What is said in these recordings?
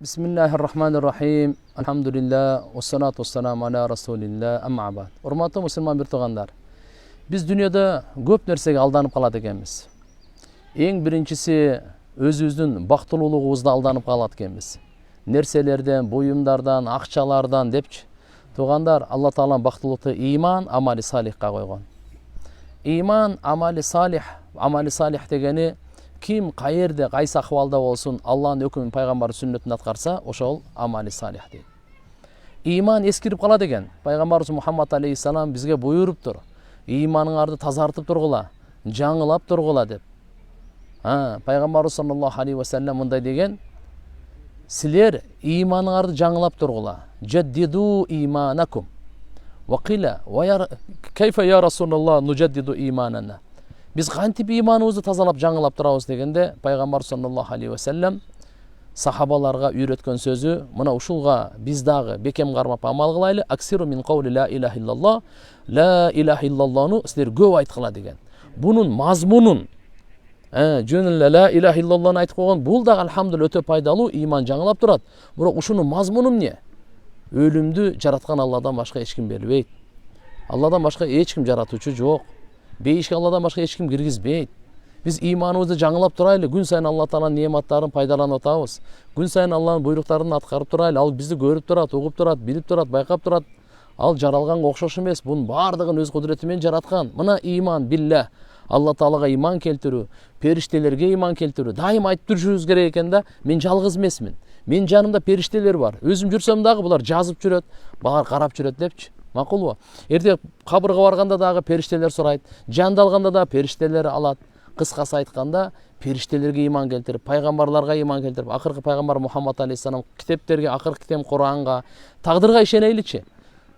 Bismillahirrahmanirrahim. Alhamdulillah, wassalatu wassalamu ala rasulillah, amma ba'd. Урматтуу мусулман бир туугандар. Биз дүйнөдө көп нерсеге алданып калат экенбиз. Эң биринчиси өзүбүздүн бактылуулугубузда алданып калат экенбиз. Нерселерден, буюмдардан, акчалардан депчи. Туугандар, Алла Тааланын бактылуулукту иман, амали салихка койгон. Иман, амали салих дегени ким каерде кайсы акыбалда болсун Алланын өкүмүн пайгамбар сүннөтүн аткарса, ошол амали салих дейт. Иман эскирип калат экен. Пайгамбарыбыз Мухаммад алейхиссалам бизге буйруптур. Иманыңарды тазартып тургула, жаңылап тургула деп. Пайгамбарыбыз саллаллаху алейхи ва саллям мындай деген: силер иманыңарды жаңылап тургула. Жаддиду иманакум. Ва кила ва кайфа я расулаллах нуджаддиду иманана. Биз кантип иманыбызды тазалап жаңылап турабыз дегенде, пайгамбар саллаллаху алейхи ва саллям сахабаларга үйрөткөн сөзү мына ушулга биз дагы бекем кармап амал кылайлы. Аксиру мин каули ла илаха иллаллах, ла илаха иллаллахны силер көп айткыла деген. Бунун мазмунун жөнүнө ла илаха иллаллахны айтып койгон, бул дагы алхамдулилlah өтө пайдалуу, иман жаңылап турат. Бирок ушунун мазмуну эмне? Өлүмдү жараткан Алладан башка эч ким бербейт. Алладан башка эч ким жаратуучу жок. Бейишке Алладан башка эч ким киргизбейт. Биз иманыбызды жаңылап турайлы, күн сайын Алла Тааланын неаматтарын пайдаланып атабыз. Күн сайын Алланын буйруктарын аткарып турайлы. Ал бизди көрүп турат, угуп турат, билип турат, байкап турат. Ал жаралганга окшош эмес, бунун бардыгын өз кудурети менен жараткан. Мына иман билля, Алла Таалага иман келтирүү, периштелерге иман келтирүү. Дайым айтып турушубуз керек экен да, мен жалгыз эмесмин. Мен жанымда периштелер бар. Өзүм жүрсөм дагы булар жазып жүрөт, баар карап жүрөт депчи. Макулбу? Эртең кабырга барганда дагы периштелер сурайт, жанды алганда да периштелер алат. Кыскасы айтканда, периштелерге иман келтирип, пайгамбарларга иман келтирип, акыркы пайгамбар Мухаммад алейхиссалам китептерге, акыркы китеп Куранга, тагдырга ишенейличи.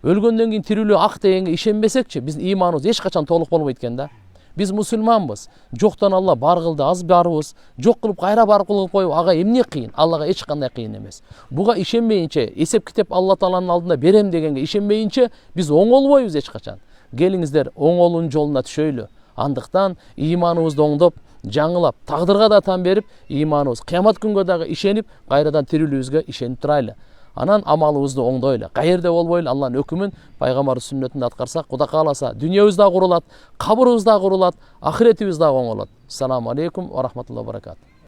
Өлгөндөн кийин тирүүлүү ак дегенге ишенбесекчи, биздин иманыбыз эч качан толук болбойт экен да. Биз мусулманбыз. Жоктон Алла бар кылды, аз барыбыз. Жок кылып кайра бар кылып коюп, ага эмне кыйын? Аллага эч кандай кыйын эмес. Буга ишенмейинче, эсеп китеп Алла Тааланын алдында берем дегенге ишенмейинче биз оңолбойбуз эч качан. Келиңиздер, оңолуунун жолуна түшөйлү. Андыктан иманыбызды оңдоп, жаңылап, тагдырга да тан берип, иманыбыз кыямат күнгө дагы ишенип, кайрадан тирүүлүгүбүзгө ишенип турайлы. Анан амалыбызды оңдойлу. Каерде болбойлу Алланын өкүмүн, пайгамбар сүннөтүн аткарсак, Кудай кааласа, дүйнөбүз да курулат, кабырыбыз да курулат, ахиретибиз да оңолот. Ассаламу алейкум ва рахматуллахи ва баракатух.